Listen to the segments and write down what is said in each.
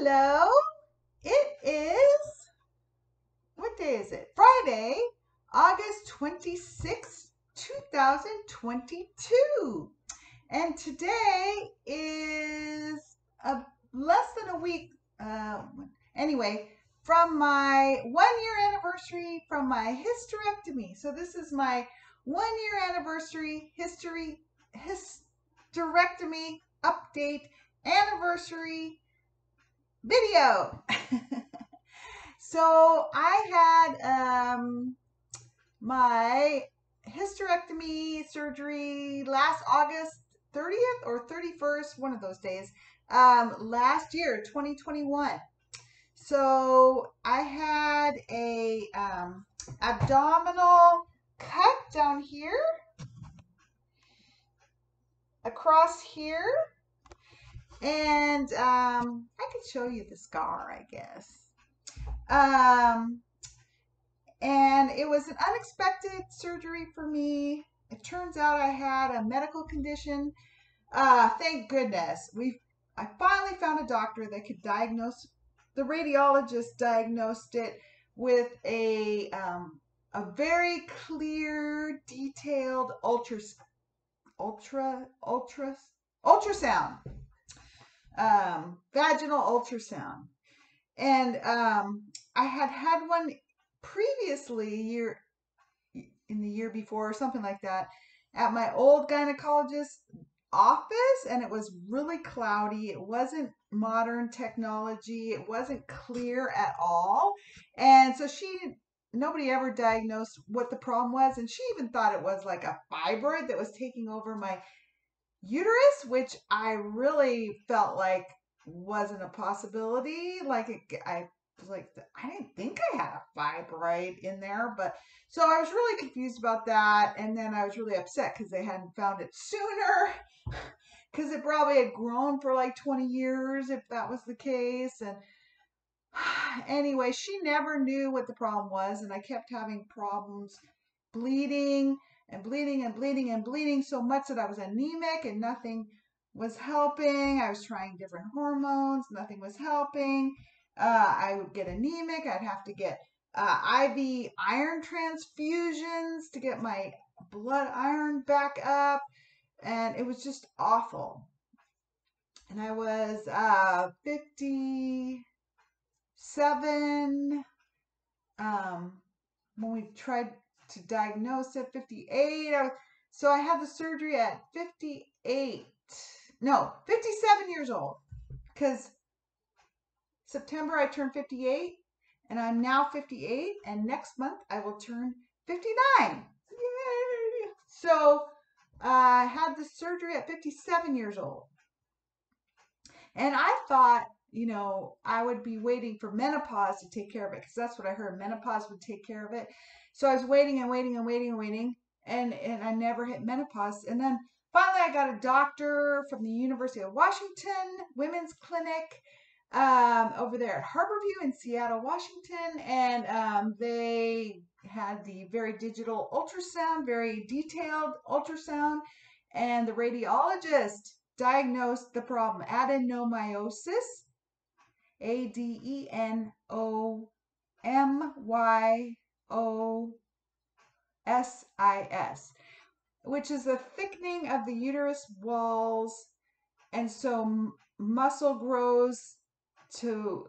Hello. It is, what day is it? Friday, August 26th, 2022. And today is a less than a week, uh, anyway, from my 1 year anniversary from my hysterectomy. So this is my 1 year anniversary hysterectomy update anniversary video. So I had my hysterectomy surgery last August 30th or 31st, one of those days, last year, 2021. So I had a abdominal cut down here, across here, and I could show you the scar, I guess. Um, and it was an unexpected surgery for me. It turns out I had a medical condition. Thank goodness. I finally found a doctor that could diagnose. The radiologist diagnosed it with a very clear, detailed ultrasound, vaginal ultrasound. And I had one previously in the year before or something like that at my old gynecologist office, and it was really cloudy. It wasn't modern technology. It wasn't clear at all. And so nobody ever diagnosed what the problem was, and she even thought it was like a fibroid that was taking over my uterus, which I really felt like wasn't a possibility. I was like, I didn't think I had a fibroid in there, but so I was really confused about that. And then I was really upset because they hadn't found it sooner, because it probably had grown for like 20 years if that was the case. And anyway, she never knew what the problem was, and I kept having problems bleeding and bleeding and bleeding and bleeding so much that I was anemic and nothing was helping. I was trying different hormones, nothing was helping. I would get anemic. I'd have to get IV iron transfusions to get my blood iron back up, and it was just awful. And I was 57 when we tried to diagnose at 58. So I had the surgery at 58. No, 57 years old. Because September I turned 58, and I'm now 58, and next month I will turn 59. Yay! So I had the surgery at 57 years old. And I thought, I would be waiting for menopause to take care of it, because that's what I heard. Menopause would take care of it. So I was waiting and waiting and waiting and waiting, and I never hit menopause. And then finally I got a doctor from the University of Washington Women's Clinic over there at Harborview in Seattle, Washington. And they had the very digital ultrasound, very detailed ultrasound. And the radiologist diagnosed the problem: adenomyosis, adenomyosis, which is a thickening of the uterus walls. And so muscle grows to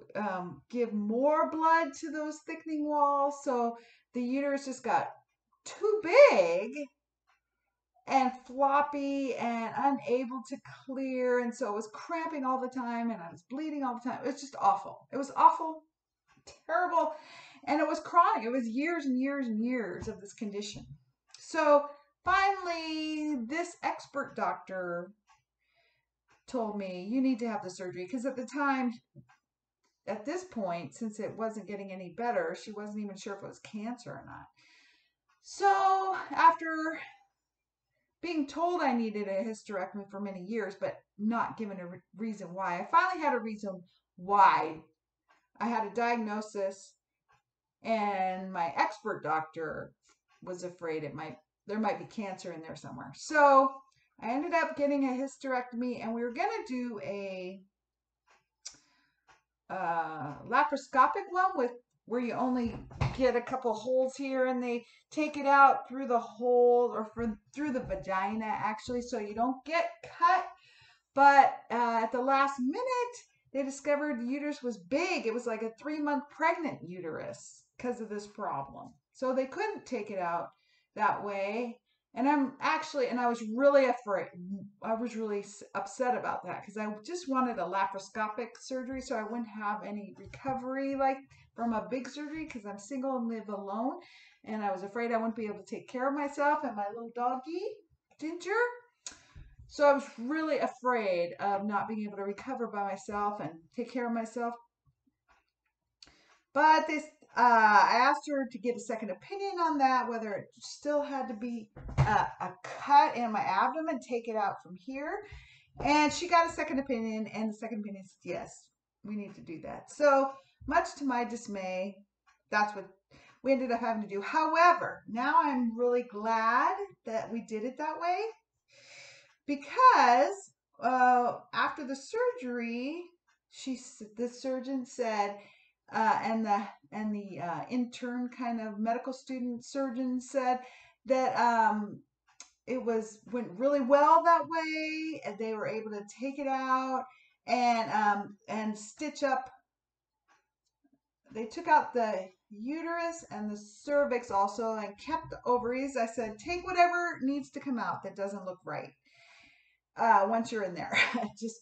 give more blood to those thickening walls. So the uterus just got too big and floppy and unable to clear. And so it was cramping all the time, and I was bleeding all the time. It was just awful. It was awful, terrible. And it was chronic. It was years and years and years of this condition. So finally, this expert doctor told me, you need to have the surgery. Because at the time, at this point, since it wasn't getting any better, she wasn't even sure if it was cancer or not. So after being told I needed a hysterectomy for many years, but not given a reason why, I finally had a reason why. I had a diagnosis, and my expert doctor was afraid there might be cancer in there somewhere. So I ended up getting a hysterectomy, and we were going to do laparoscopic one with where you only get a couple holes here and they take it out through the hole or through the vagina actually, so you don't get cut. But at the last minute, they discovered the uterus was big. It was like a 3-month pregnant uterus because of this problem. So they couldn't take it out that way. And I was really afraid. I was really upset about that because I just wanted a laparoscopic surgery so I wouldn't have any recovery like from a big surgery because I'm single and live alone. And I was afraid I wouldn't be able to take care of myself and my little doggy, Ginger. So I was really afraid of not being able to recover by myself and take care of myself. But I asked her to get a second opinion on that, whether it still had to be a cut in my abdomen, take it out from here. And she got a second opinion, and the second opinion said, yes, we need to do that. So much to my dismay, that's what we ended up having to do. However, now I'm really glad that we did it that way because after the surgery, the surgeon said, and the intern kind of medical student surgeon said that it went really well that way, and they were able to take it out and stitch up. They took out the uterus and the cervix also, and kept the ovaries. I said, take whatever needs to come out that doesn't look right. Once you're in there, just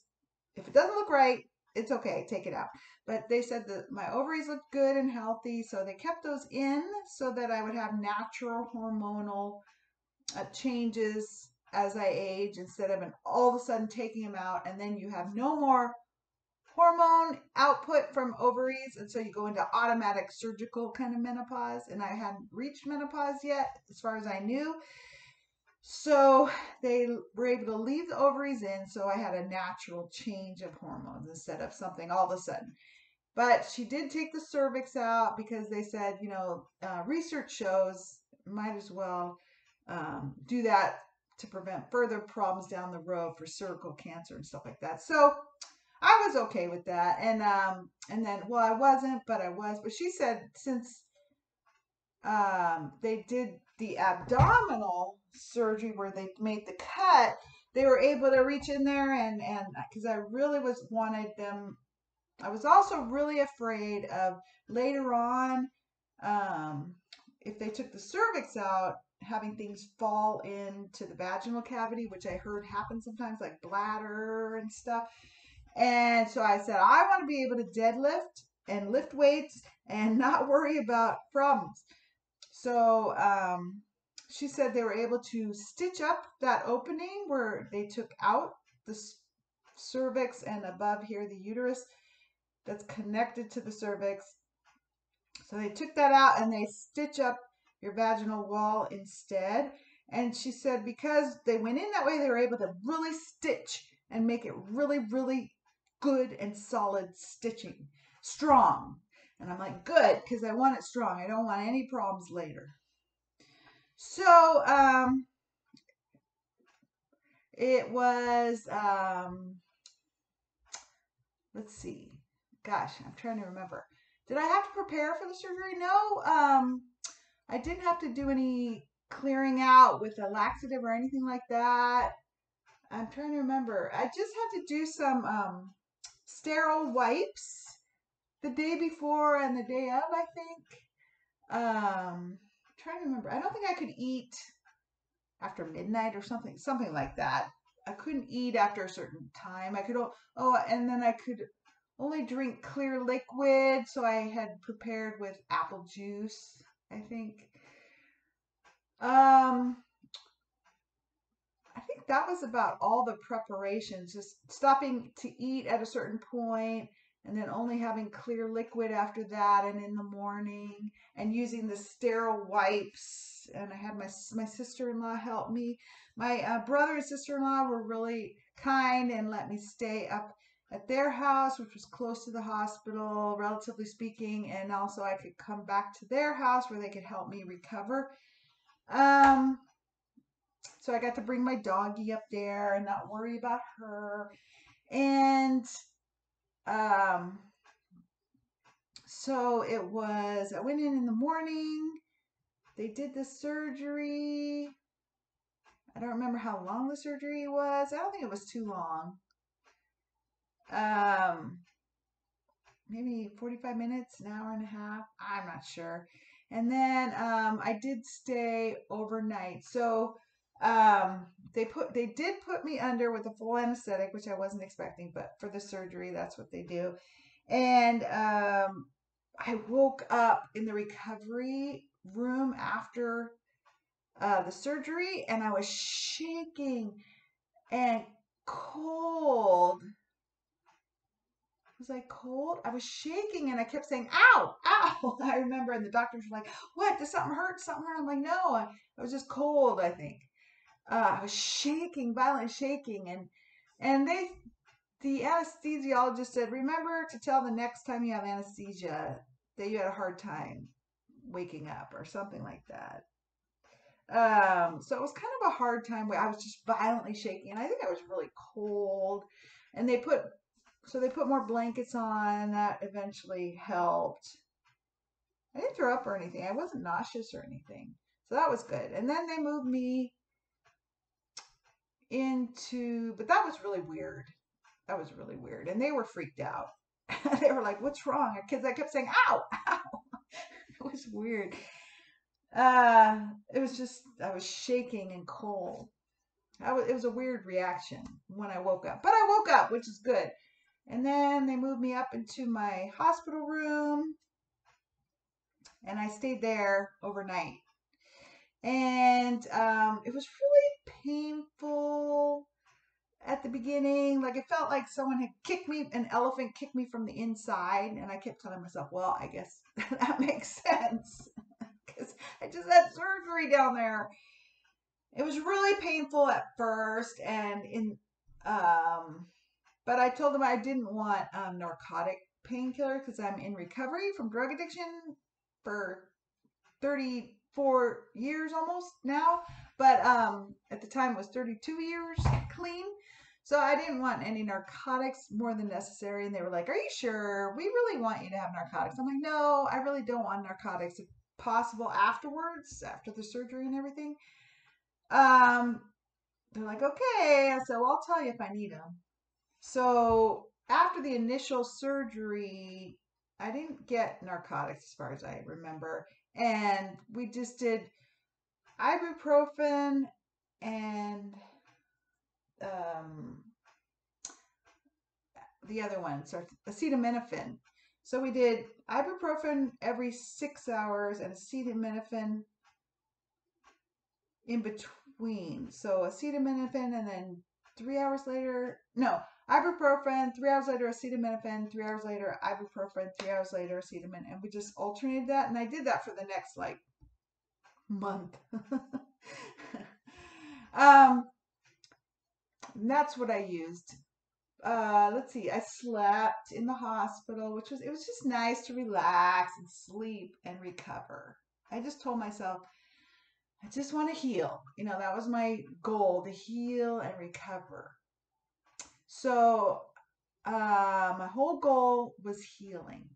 if it doesn't look right, it's okay, take it out. But they said that my ovaries looked good and healthy, so they kept those in so that I would have natural hormonal changes as I age instead of all of a sudden taking them out and then you have no more hormone output from ovaries, and so you go into automatic surgical kind of menopause. And I hadn't reached menopause yet, as far as I knew. So they were able to leave the ovaries in, so I had a natural change of hormones instead of something all of a sudden. But she did take the cervix out because they said, research shows might as well do that to prevent further problems down the road for cervical cancer and stuff like that. So I was okay with that, and then well, I wasn't, but I was. But she said since they did the abdominal surgery where they made the cut, they were able to reach in there and because I really wanted them. I was also really afraid of later on, if they took the cervix out, having things fall into the vaginal cavity, which I heard happens sometimes, like bladder and stuff. And so I said, I want to be able to deadlift and lift weights and not worry about problems. So she said they were able to stitch up that opening where they took out the cervix and above here the uterus that's connected to the cervix. So they took that out and they stitch up your vaginal wall instead. And she said because they went in that way, they were able to really stitch and make it really, really good and solid stitching, strong. And I'm like, good, because I want it strong. I don't want any problems later. So it was, let's see. Gosh, I'm trying to remember. Did I have to prepare for the surgery? No. I didn't have to do any clearing out with a laxative or anything like that. I'm trying to remember. I just had to do some sterile wipes the day before and the day of, I think. Trying to remember. I don't think I could eat after midnight or something like that. I couldn't eat after a certain time. And then I could only drink clear liquid, so I had prepared with apple juice, I think. I think that was about all the preparations, just stopping to eat at a certain point and then only having clear liquid after that and in the morning and using the sterile wipes. And I had my sister-in-law help me. My brother and sister-in-law were really kind and let me stay up at their house, which was close to the hospital, relatively speaking, and also I could come back to their house where they could help me recover. So I got to bring my doggie up there and not worry about her. And So I went in the morning. They did the surgery. I don't remember how long the surgery was. I don't think it was too long. Um, Maybe 45 minutes, an hour and a half. I'm not sure. And then I did stay overnight. So they did put me under with a full anesthetic, which I wasn't expecting, but for the surgery, that's what they do. And I woke up in the recovery room after the surgery, and I was shaking and cold. Was I cold? I was shaking and I kept saying, ow, ow. I remember, and the doctors were like, what? Does something hurt? Something hurt? I'm like, no, I was just cold, I think. I was shaking, violently shaking. And the anesthesiologist said, remember to tell the next time you have anesthesia that you had a hard time waking up or something like that. So it was kind of a hard time where I was just violently shaking, and I think I was really cold. And they put more blankets on, and that eventually helped. I didn't throw up or anything. I wasn't nauseous or anything. So that was good. And then they moved me but that was really weird. That was really weird. And they were freaked out. They were like, what's wrong? Because I kept saying, ow, ow. It was weird. It was just, I was shaking and cold. It was a weird reaction when I woke up. But I woke up, which is good. And then they moved me up into my hospital room, and I stayed there overnight. And it was really painful at the beginning. Like it felt like someone had kicked me, an elephant kicked me from the inside. And I kept telling myself, well, I guess that makes sense because I just had surgery down there. It was really painful at first, but I told them I didn't want narcotic painkiller because I'm in recovery from drug addiction for 34 years almost now. But at the time it was 32 years clean. So I didn't want any narcotics more than necessary. And they were like, are you sure? We really want you to have narcotics. I'm like, no, I really don't want narcotics. If possible afterwards, after the surgery and everything. Um, they're like, okay. So I'll tell you if I need them. So after the initial surgery, I didn't get narcotics as far as I remember. And we just did ibuprofen and um, the other one, so acetaminophen. So we did ibuprofen every 6 hours and acetaminophen in between. So acetaminophen and then 3 hours later, no, ibuprofen, 3 hours later acetaminophen, 3 hours later ibuprofen, 3 hours later acetaminophen, and we just alternated that. And I did that for the next like month. That's what I used. Let's see. I slept in the hospital, it was just nice to relax and sleep and recover. I just told myself, I just want to heal. That was my goal, to heal and recover. So, my whole goal was healing.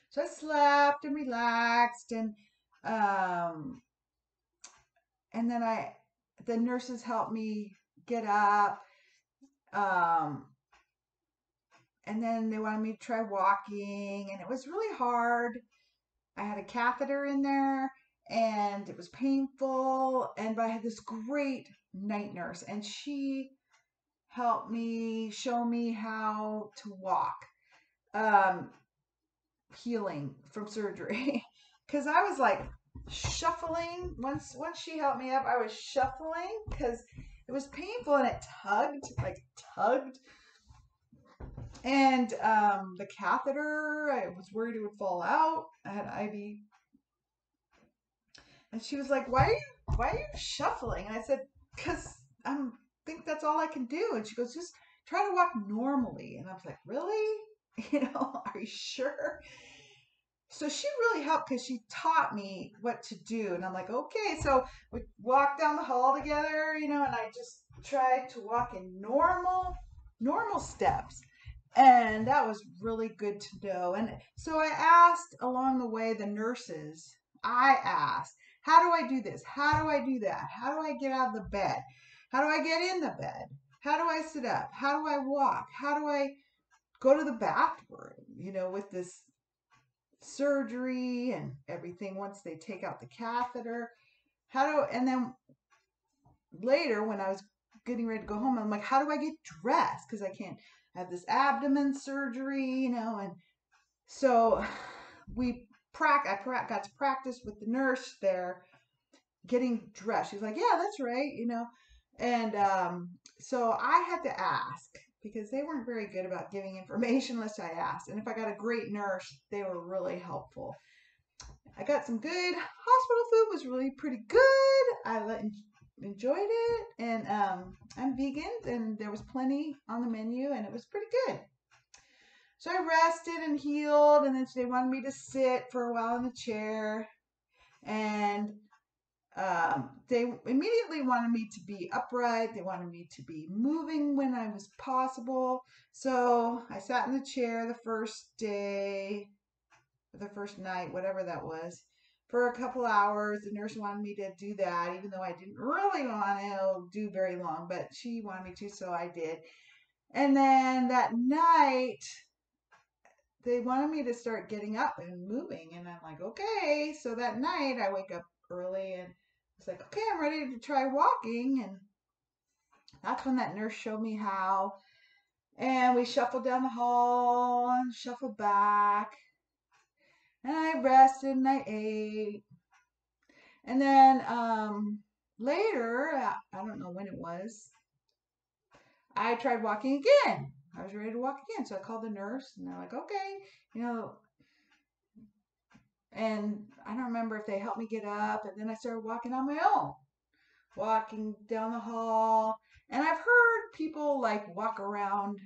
So I slept and relaxed, um, and then the nurses helped me get up. And then they wanted me to try walking, and it was really hard. I had a catheter in there, and it was painful. But I had this great night nurse, and she helped me, show me how to walk, healing from surgery. Because I was like shuffling. Once she helped me up, I was shuffling because it was painful, and it tugged. And the catheter, I was worried it would fall out. I had IV. And she was like, why are you shuffling? And I said, because I think that's all I can do. And she goes, just try to walk normally. And I was like, really? Are you sure? So she really helped because she taught me what to do. And I'm like, okay. So we walked down the hall together, and I just tried to walk in normal steps. And that was really good to know. And so I asked along the way the nurses, I asked, how do I do this? How do I do that? How do I get out of the bed? How do I get in the bed? How do I sit up? How do I walk? How do I go to the bathroom? With this surgery and everything once they take out the catheter. And then later when I was getting ready to go home, I'm like, how do I get dressed? Because I can't have this abdomen surgery, and so I got to practice with the nurse there getting dressed. She's like, yeah, that's right, and so I had to ask because they weren't very good about giving information unless I asked. And if I got a great nurse, they were really helpful. I got some good hospital food, was really pretty good. Enjoyed it, and I'm vegan, and there was plenty on the menu, and it was pretty good. So I rested and healed, and then they wanted me to sit for a while in the chair, and they immediately wanted me to be upright. They wanted me to be moving when I was possible. So I sat in the chair the first day, the first night, whatever that was, for a couple hours. The nurse wanted me to do that, even though I didn't really want to do very long, but she wanted me to, so I did. And then that night, they wanted me to start getting up and moving, and I'm like, okay. So that night, I wake up early, and it's like, okay, I'm ready to try walking, and that's when that nurse showed me how. And we shuffled down the hall and shuffled back, and I rested and I ate. And then later, I don't know when it was, I tried walking again. I was ready to walk again. So I called the nurse, and they're like, okay, and I don't remember if they helped me get up. And then I started walking on my own, walking down the hall. And I've heard people like walk around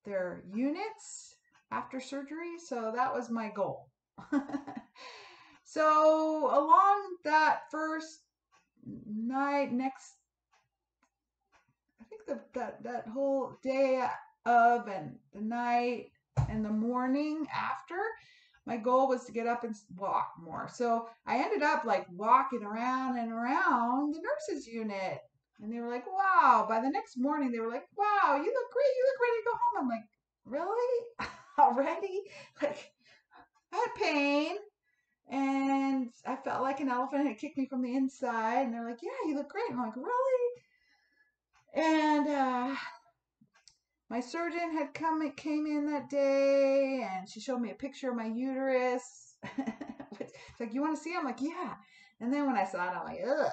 their units after surgery. So that was my goal. So along that first night, I think that whole day of, and the night and the morning after, my goal was to get up and walk more. So I ended up like walking around and around the nurses unit, and they were like, wow. By the next morning, they were like, wow, you look great. You look ready to go home. I'm like, really? Already? Like, I had pain, and I felt like an elephant had kicked me from the inside. And they're like, yeah, you look great. I'm like, really? And my surgeon came in that day, and she showed me a picture of my uterus. It's like, you want to see it? I'm like, yeah. And then when I saw it, I'm like, ugh.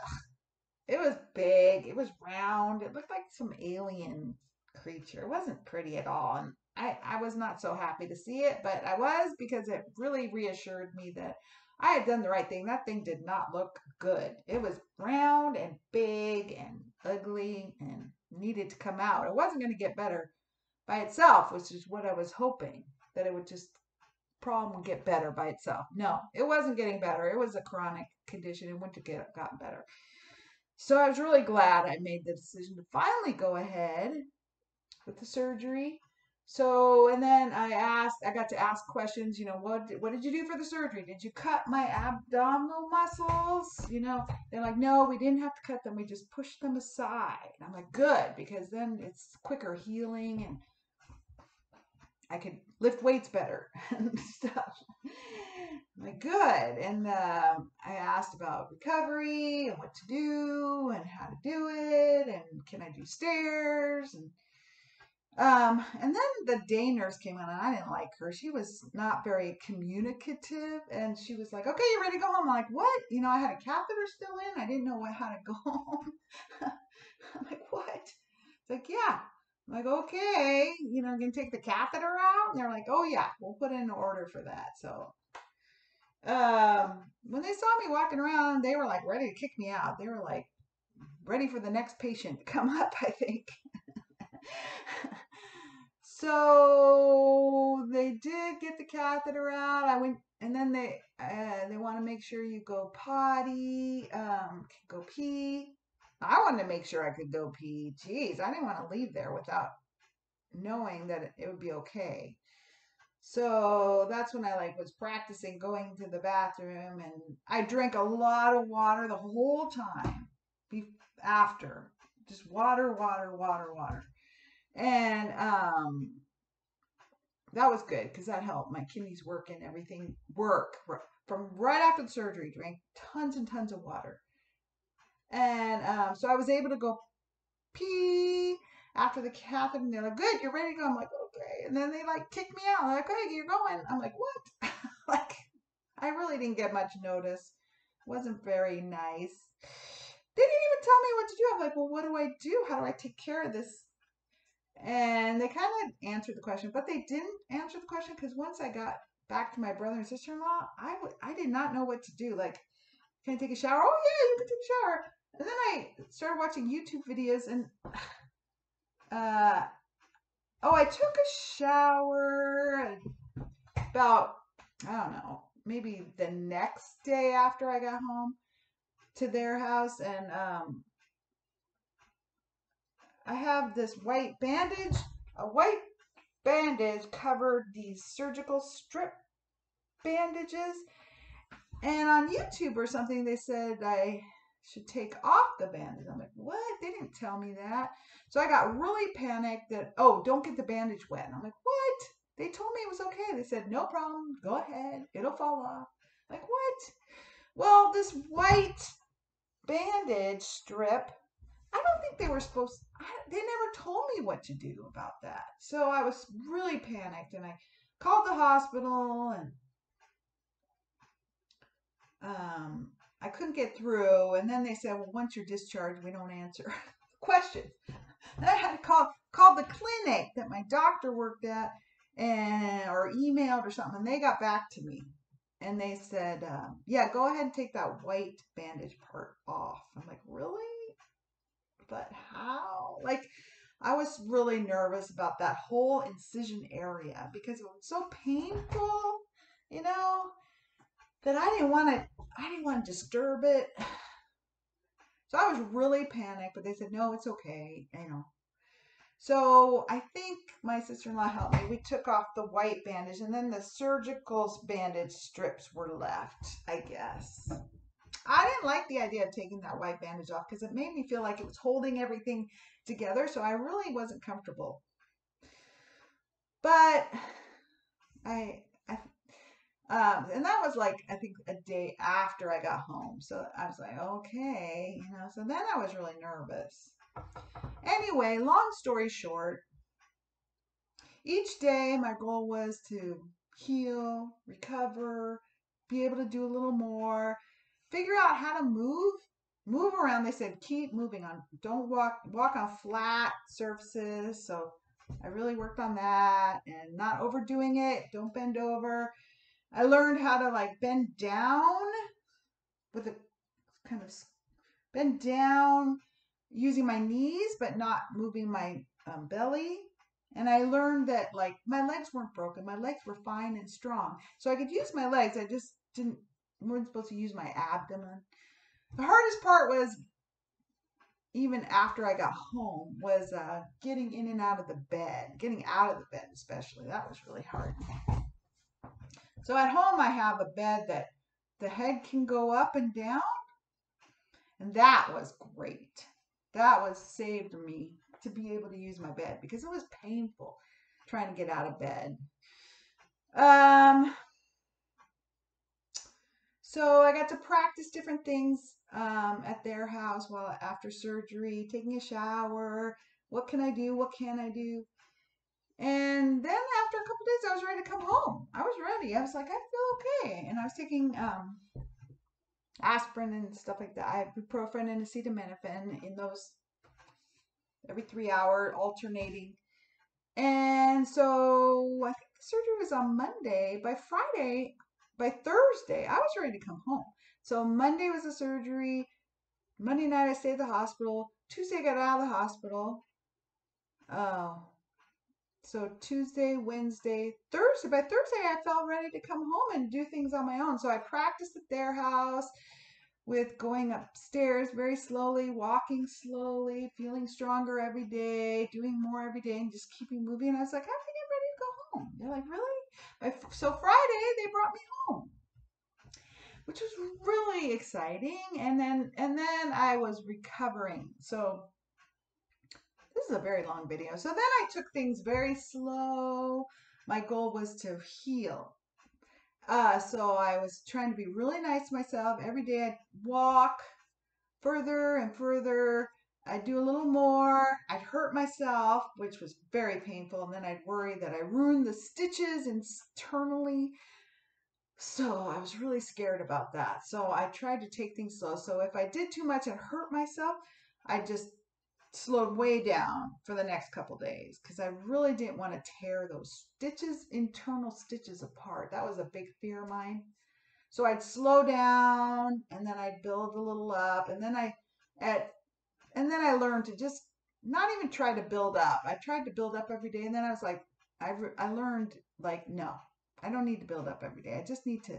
It was big. It was round. It looked like some alien creature. It wasn't pretty at all. And I was not so happy to see it, but I was, because it really reassured me that I had done the right thing. That thing did not look good. It was round and big and ugly and needed to come out. It wasn't going to get better by itself, which is what I was hoping, that it would just problem would get better by itself. No, it wasn't getting better. It was a chronic condition. It wouldn't have gotten better. So I was really glad I made the decision to finally go ahead with the surgery. So, and then I got to ask questions, what did you do for the surgery? Did you cut my abdominal muscles? They're like, no, we didn't have to cut them. We just pushed them aside. And I'm like, good, because then it's quicker healing, and I could lift weights better and stuff. I'm like, good. And I asked about recovery and what to do and how to do it, and can I do stairs, and then the day nurse came on, and I didn't like her. She was not very communicative, and she was like, okay, you ready to go home? I'm like, what? I had a catheter still in. I didn't know how to go home. I'm like, what? It's like, yeah. I'm like, okay, I'm going to take the catheter out. And they're like, oh, yeah, we'll put in an order for that. So when they saw me walking around, they were like ready to kick me out. They were like ready for the next patient to come up, I think. So they did get the catheter out. I went, and then they want to make sure you go potty, go pee. I wanted to make sure I could go pee. Jeez, I didn't want to leave there without knowing that it would be okay. So that's when I like was practicing going to the bathroom, and I drank a lot of water the whole time after. Just water, water, water, water. And that was good because that helped my kidneys work and everything work from right after the surgery. Drank tons and tons of water, and so I was able to go pee after the catheter, and they're like, "Good, you're ready to go." I'm like, "Okay," and then they like kick me out. They're like, "Okay, you're going." I'm like, "What?" Like, I really didn't get much notice. Wasn't very nice. They didn't even tell me what to do. I'm like, "Well, what do I do? How do I take care of this?" And they kind of answered the question, but they didn't answer the question because once I got back to my brother and sister-in-law, I did not know what to do. Like, can I take a shower? Oh yeah, you can take a shower. And then I started watching YouTube videos, and uh, oh, I took a shower about, I don't know, maybe the next day after I got home to their house, and I have this white bandage. A white bandage covered these surgical strip bandages. And on YouTube or something, they said I should take off the bandage. I'm like, what? They didn't tell me that. So I got really panicked that, oh, don't get the bandage wet. And I'm like, what? They told me it was okay. They said, no problem. Go ahead. It'll fall off. Like, what? Well, this white bandage strip, I don't think they were supposed they never told me what to do about that. So I was really panicked, and I called the hospital, and I couldn't get through. And then they said, well, once you're discharged, we don't answer questions. Then I had to call the clinic that my doctor worked at, and or emailed or something. And they got back to me, and they said, yeah, go ahead and take that white bandage part off. I'm like, really? But how? Like, I was really nervous about that whole incision area because it was so painful, you know, that I didn't want to disturb it. So I was really panicked, but they said, no, it's okay, you know. So I think my sister-in-law helped me. We took off the white bandage, and then the surgical bandage strips were left, I guess. I didn't like the idea of taking that white bandage off because it made me feel like it was holding everything together. So I really wasn't comfortable. But I and that was like, I think a day after I got home. So I was like, okay, you know, so then I was really nervous. Anyway, long story short, each day my goal was to heal, recover, be able to do a little more, figure out how to move around. They said keep moving on, don't walk on flat surfaces. So I really worked on that, and not overdoing it. Don't bend over. I learned how to like bend down with a kind of bend down using my knees, but not moving my belly. And I learned that like my legs weren't broken. My legs were fine and strong. So I could use my legs. I just weren't supposed to use my abdomen. The hardest part was, even after I got home, was getting in and out of the bed, getting out of the bed especially. That was really hard. So at home I have a bed that the head can go up and down, and that was great. That was saved me to be able to use my bed because it was painful trying to get out of bed. So I got to practice different things at their house while after surgery, taking a shower. What can I do? What can I do? And then after a couple days, I was ready to come home. I was ready. I was like, I feel okay. And I was taking aspirin and stuff like that, ibuprofen and acetaminophen in those every 3 hour alternating. And so I think the surgery was on Monday. By Thursday, I was ready to come home. So Monday was the surgery. Monday night I stayed at the hospital. Tuesday I got out of the hospital. Oh, so Tuesday, Wednesday, Thursday. By Thursday I felt ready to come home and do things on my own. So I practiced at their house. with going upstairs very slowly, walking slowly, feeling stronger every day, doing more every day, and just keeping moving. And I was like, I have to get ready to go home. They're like, really? So Friday they brought me home, which was really exciting. And then I was recovering. So this is a very long video. So then I took things very slow. My goal was to heal. So I was trying to be really nice to myself. Every day I'd walk further and further. I'd do a little more. I'd hurt myself, which was very painful. And then I'd worry that I ruined the stitches internally. So I was really scared about that. So I tried to take things slow. So if I did too much and hurt myself, I just slowed way down for the next couple days because I really didn't want to tear those internal stitches apart. That was a big fear of mine. So I'd slow down and then I'd build a little up, and then I learned to just not even try to build up. I tried to build up every day, and then I was like, I learned, like, no, I don't need to build up every day. I just need to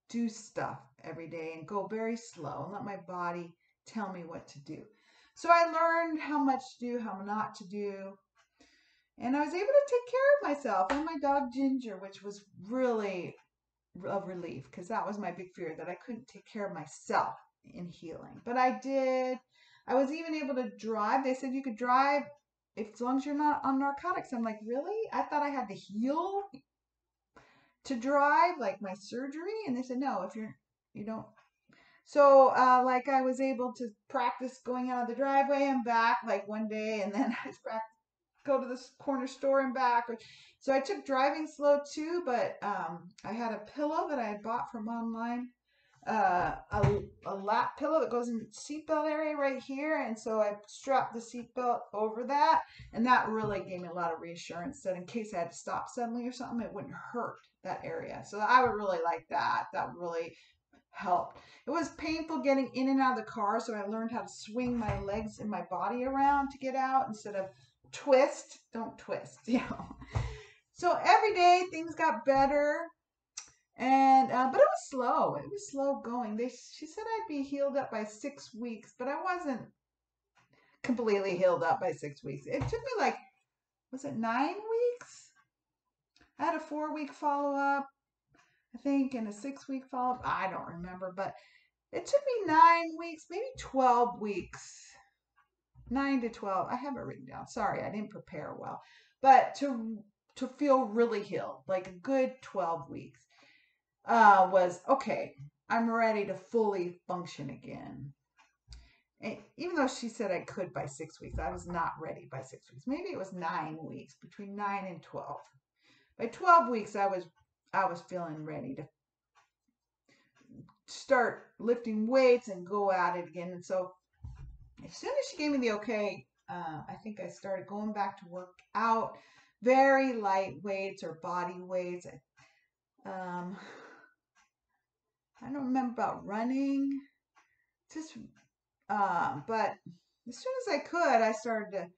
do stuff every day and go very slow and let my body tell me what to do. So I learned how much to do, how not to do. And I was able to take care of myself and my dog Ginger, which was really a relief because that was my big fear, that I couldn't take care of myself in healing. But I did. I was even able to drive. They said you could drive as long as you're not on narcotics. I'm like, really? I thought I had to heal to drive, like my surgery. And they said, no, if you don't. So, like, I was able to practice going out of the driveway and back, like, one day, and then I go to the corner store and back. So I took driving slow too, but I had a pillow that I had bought from online, a lap pillow that goes in the seatbelt area right here, and so I strapped the seatbelt over that, and that really gave me a lot of reassurance that in case I had to stop suddenly or something, it wouldn't hurt that area. So I would really like that. That would really helped. It was painful getting in and out of the car, so I learned how to swing my legs and my body around to get out instead of twist. Don't twist, So every day things got better, and but it was slow. It was slow going. She said I'd be healed up by 6 weeks, but I wasn't completely healed up by 6 weeks. It took me like, was it 9 weeks? I had a 4-week follow up, I think, and a 6-week follow up. I don't remember, but it took me 9 weeks, maybe 12 weeks. 9 to 12. I have it written down. Sorry, I didn't prepare well. But to feel really healed, like a good 12 weeks, was okay. I'm ready to fully function again. And even though she said I could by 6 weeks, I was not ready by 6 weeks. Maybe it was 9 weeks, between 9 and 12. By 12 weeks, I was feeling ready to start lifting weights and go at it again. And so as soon as she gave me the okay, I think I started going back to work out, very light weights or body weights. I don't remember about running, just but as soon as I could, I started to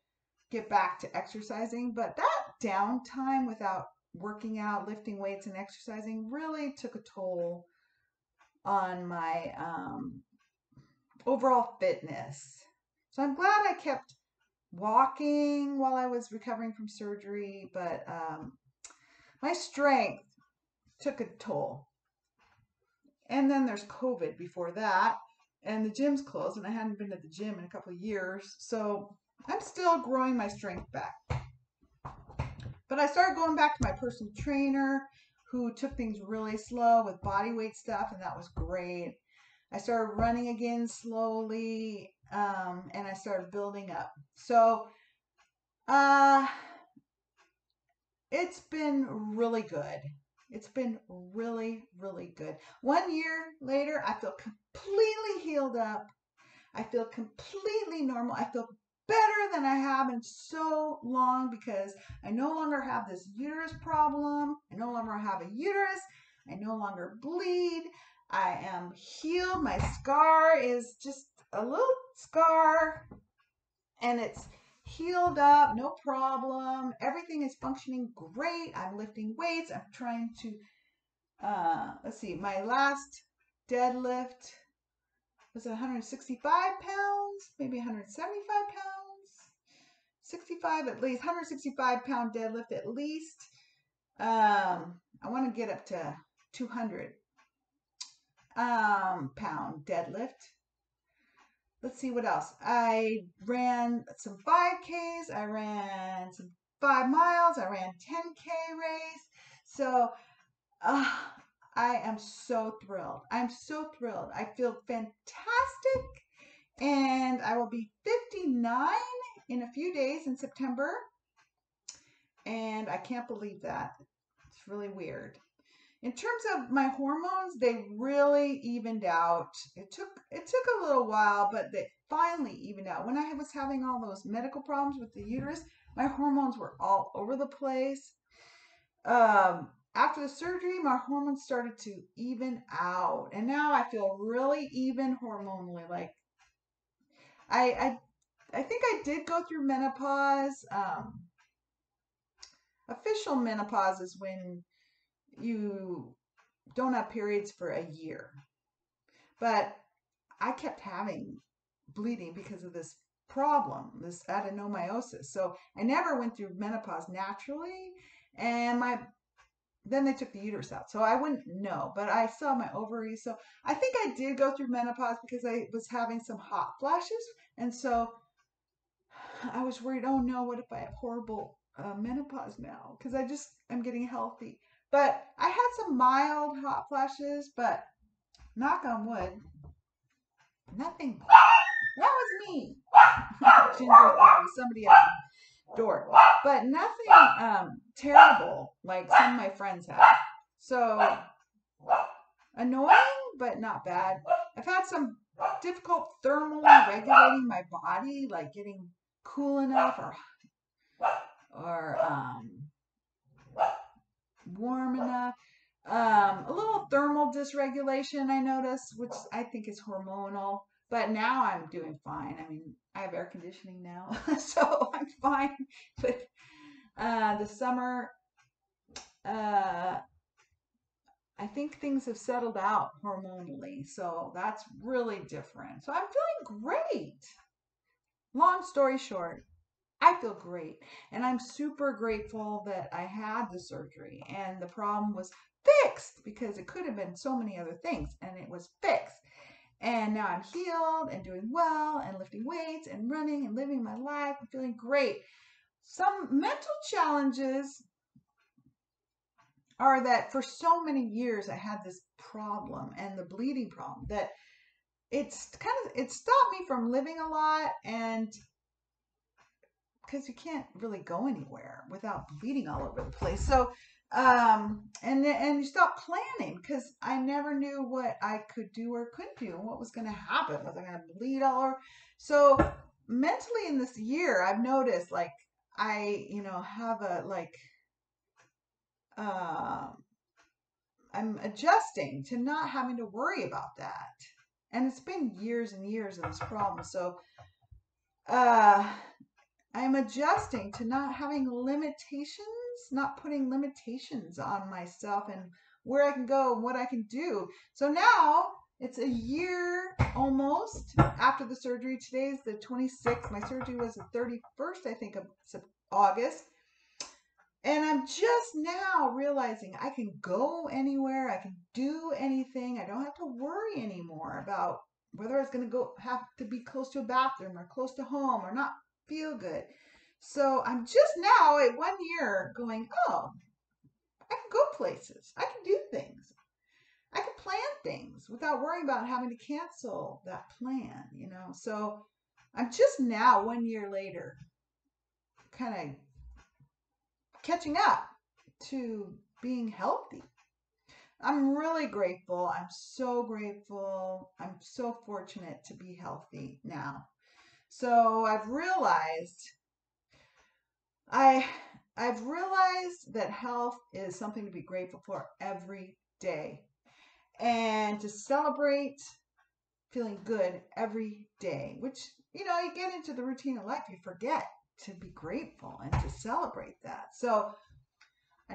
get back to exercising. But that downtime without working out, lifting weights, and exercising really took a toll on my overall fitness. So I'm glad I kept walking while I was recovering from surgery, but my strength took a toll. And then there's COVID before that, and the gym's closed, and I hadn't been to the gym in a couple of years, so I'm still growing my strength back. But I started going back to my personal trainer, who took things really slow with body weight stuff, and that was great. I started running again slowly, and I started building up. So it's been really good. It's been really, really good. 1 year later, I feel completely healed up. I feel completely normal. I feel better than I have in so long because I no longer have this uterus problem. I no longer have a uterus. I no longer bleed. I am healed. My scar is just a little scar, and it's healed up, no problem. Everything is functioning great. I'm lifting weights. I'm trying to, let's see, my last deadlift was it 165 pounds, maybe 175 pounds, 65 at least, 165 pound deadlift at least. I want to get up to 200 pound deadlift. Let's see what else. I ran some 5Ks. I ran some 5 miles. I ran 10K race. So I am so thrilled. I'm so thrilled. I feel fantastic. And I will be 59 in a few days in September. And I can't believe that. It's really weird. In terms of my hormones, they really evened out. It took a little while, but they finally evened out. When I was having all those medical problems with the uterus, my hormones were all over the place. After the surgery, my hormones started to even out, and now I feel really even hormonally. Like I think I did go through menopause. Official menopause is when you don't have periods for a year. But I kept having bleeding because of this problem, this adenomyosis. So I never went through menopause naturally. And then they took the uterus out. So I wouldn't know, but I saw my ovaries. So I think I did go through menopause because I was having some hot flashes. And so I was worried, oh no, what if I have horrible menopause now? Because I'm getting healthy. But I had some mild hot flashes, but knock on wood, nothing. That was me. Ginger somebody at the door. But nothing terrible like some of my friends had. So annoying, but not bad. I've had some difficult thermally regulating my body, like getting cool enough or warm enough. A little thermal dysregulation I noticed, which I think is hormonal, but now I'm doing fine. I mean, I have air conditioning now, so I'm fine. But the summer, I think things have settled out hormonally, so that's really different. So I'm feeling great. Long story short, I feel great, and I'm super grateful that I had the surgery and the problem was fixed because it could have been so many other things, and it was fixed. And now I'm healed and doing well and lifting weights and running and living my life and feeling great. Some mental challenges are that for so many years I had this problem and the bleeding problem that it stopped me from living a lot, and because you can't really go anywhere without bleeding all over the place. So, and you stop planning because I never knew what I could do or couldn't do and what was going to happen. Was I going to bleed all over? So mentally in this year, I've noticed like I, have I'm adjusting to not having to worry about that. And it's been years and years of this problem. So, I'm adjusting to not having limitations, not putting limitations on myself and where I can go and what I can do. So now it's a year almost after the surgery. Today's the 26th. My surgery was the 31st, I think, of August. And I'm just now realizing I can go anywhere. I can do anything. I don't have to worry anymore about whether I was going to have to be close to a bathroom or close to home or not feel good. So I'm just now at 1 year going, oh, I can go places. I can do things. I can plan things without worrying about having to cancel that plan, So I'm just now 1 year later kind of catching up to being healthy. I'm really grateful. I'm so grateful. I'm so fortunate to be healthy now. So I've realized that health is something to be grateful for every day and to celebrate feeling good every day, which, you get into the routine of life, you forget to be grateful and to celebrate that. So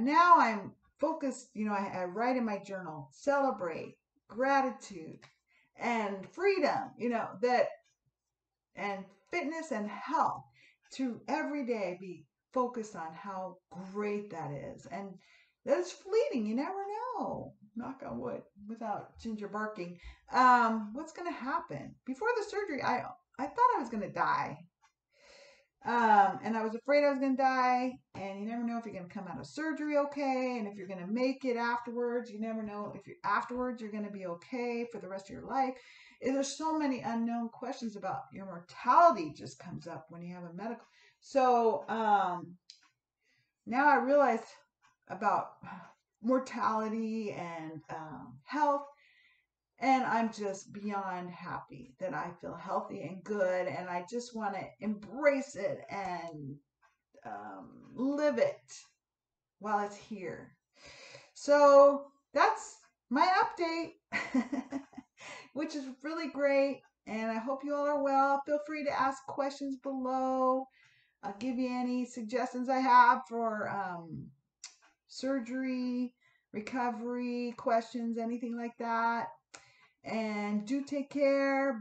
now I'm focused, I write in my journal, celebrate, gratitude, and freedom, that, and fitness and health, to every day be focused on how great that is. And that it's fleeting. You never know. Knock on wood without Ginger barking. What's going to happen? Before the surgery, I thought I was going to die. And I was afraid I was going to die. And you never know if you're going to come out of surgery okay, and if you're going to make it afterwards. You never know if afterwards you're going to be okay for the rest of your life. There's so many unknown questions about your mortality just comes up when you have a medical. So now I realize about mortality and health. And I'm just beyond happy that I feel healthy and good. And I just want to embrace it and live it while it's here. So that's my update, which is really great. And I hope you all are well. Feel free to ask questions below. I'll give you any suggestions I have for surgery, recovery, questions, anything like that. And do take care.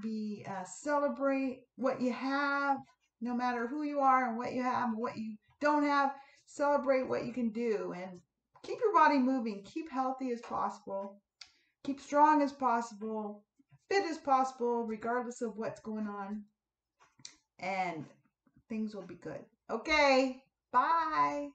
Celebrate what you have, no matter who you are and what you have and what you don't have. Celebrate what you can do and keep your body moving. Keep healthy as possible. Keep strong as possible. Fit as possible, regardless of what's going on. And things will be good. Okay. Bye.